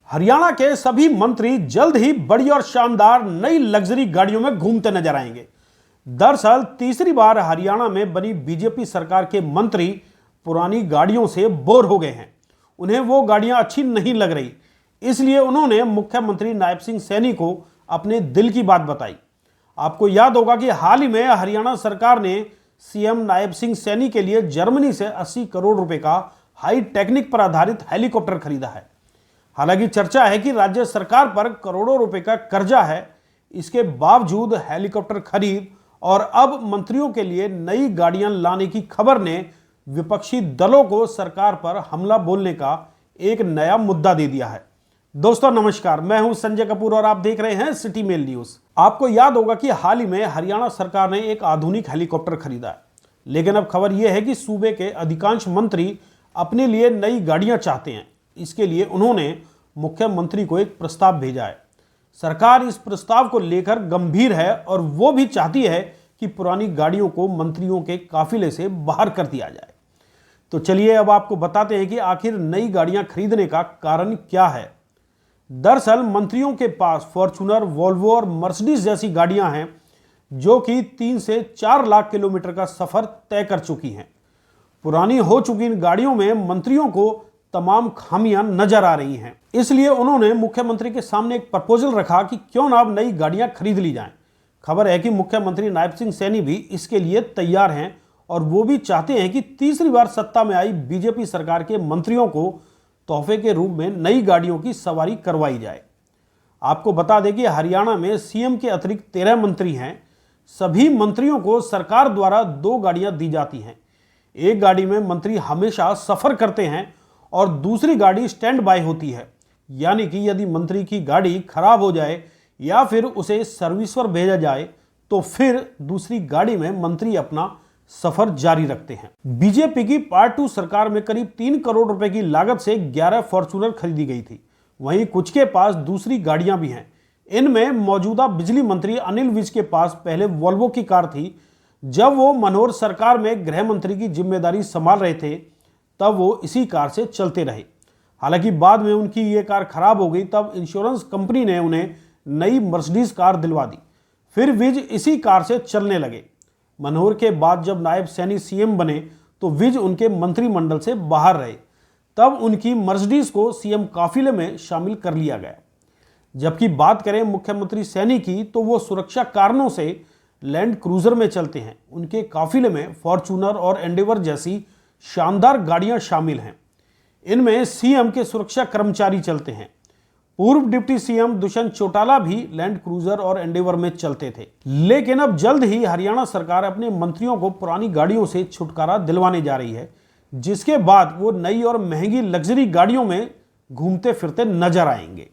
हरियाणा के सभी मंत्री जल्द ही बड़ी और शानदार नई लग्जरी गाड़ियों में घूमते नजर आएंगे। दरअसल तीसरी बार हरियाणा में बनी बीजेपी सरकार के मंत्री पुरानी गाड़ियों से बोर हो गए हैं। उन्हें वो गाड़ियां अच्छी नहीं लग रही, इसलिए उन्होंने मुख्यमंत्री नायब सिंह सैनी को अपने दिल की बात बताई। आपको याद होगा कि हाल ही में हरियाणा सरकार ने सीएम नायब सिंह सैनी के लिए जर्मनी से 80 करोड़ रुपए का हाई टेक्निक पर आधारित हेलीकॉप्टर खरीदा है। हालांकि चर्चा है कि राज्य सरकार पर करोड़ों रुपए का कर्जा है, इसके बावजूद हेलीकॉप्टर खरीद और अब मंत्रियों के लिए नई गाड़ियां लाने की खबर ने विपक्षी दलों को सरकार पर हमला बोलने का एक नया मुद्दा दे दिया है। दोस्तों नमस्कार, मैं हूं संजय कपूर और आप देख रहे हैं सिटी मेल न्यूज। आपको याद होगा कि हाल ही में हरियाणा सरकार ने एक आधुनिक हेलीकॉप्टर खरीदा है, लेकिन अब खबर यह है कि सूबे के अधिकांश मंत्री अपने लिए नई गाड़ियां चाहते हैं। इसके लिए उन्होंने मुख्यमंत्री को एक प्रस्ताव भेजा है। सरकार इस प्रस्ताव को लेकर गंभीर है और वो भी चाहती है कि पुरानी गाड़ियों को मंत्रियों के काफिले से बाहर कर दिया जाए। तो चलिए अब आपको बताते हैं कि आखिर नई गाड़ियां खरीदने का कारण क्या है। दरअसल मंत्रियों के पास फॉर्च्यूनर, वोल्वो और मर्सिडीज जैसी गाड़ियां हैं जो कि 3 से 4 लाख किलोमीटर का सफर तय कर चुकी हैं। पुरानी हो चुकी इन गाड़ियों में मंत्रियों को तमाम खामियां नजर आ रही हैं, इसलिए उन्होंने मुख्यमंत्री के सामने एक प्रपोजल रखा कि क्यों ना अब नई गाड़ियां खरीद ली जाएं। खबर है कि मुख्यमंत्री नायब सिंह सैनी भी इसके लिए तैयार हैं और वो भी चाहते हैं कि तीसरी बार सत्ता में आई बीजेपी सरकार के मंत्रियों को तोहफे के रूप में नई गाड़ियों की सवारी करवाई जाए। आपको बता दें कि हरियाणा में सीएम के अतिरिक्त 13 मंत्री हैं। सभी मंत्रियों को सरकार द्वारा 2 गाड़ियां दी जाती हैं। एक गाड़ी में मंत्री हमेशा सफर करते हैं और दूसरी गाड़ी स्टैंड बाय होती है, यानी कि यदि मंत्री की गाड़ी खराब हो जाए या फिर उसे सर्विस पर भेजा जाए तो फिर दूसरी गाड़ी में मंत्री अपना सफर जारी रखते हैं। बीजेपी की पार्ट 2 सरकार में करीब 3 करोड़ रुपए की लागत से 11 फॉर्च्यूनर खरीदी गई थी। वहीं कुछ के पास दूसरी गाड़ियां भी हैं। इनमें मौजूदा बिजली मंत्री अनिल विज के पास पहले वोल्वो की कार थी। जब वो मनोहर सरकार में गृह मंत्री की जिम्मेदारी संभाल रहे थे तब वो इसी कार से चलते रहे। हालांकि बाद में उनकी ये कार खराब हो गई, तब इंश्योरेंस कंपनी ने उन्हें नई मर्सिडीज कार दिलवा दी। फिर विज इसी कार से चलने लगे। मनोहर के बाद जब नायब सैनी सीएम बने तो विज उनके मंत्रिमंडल से बाहर रहे, तब उनकी मर्सिडीज को सीएम काफिले में शामिल कर लिया गया। जबकि बात करें मुख्यमंत्री सैनी की तो वो सुरक्षा कारणों से लैंड क्रूजर में चलते हैं। उनके काफिले में फॉर्च्यूनर और एंडेवर जैसी शानदार गाड़ियां शामिल हैं। इनमें सीएम के सुरक्षा कर्मचारी चलते हैं। पूर्व डिप्टी सीएम दुष्यंत चौटाला भी लैंड क्रूजर और एंडेवर में चलते थे। लेकिन अब जल्द ही हरियाणा सरकार अपने मंत्रियों को पुरानी गाड़ियों से छुटकारा दिलवाने जा रही है, जिसके बाद वो नई और महंगी लग्जरी गाड़ियों में घूमते फिरते नजर आएंगे।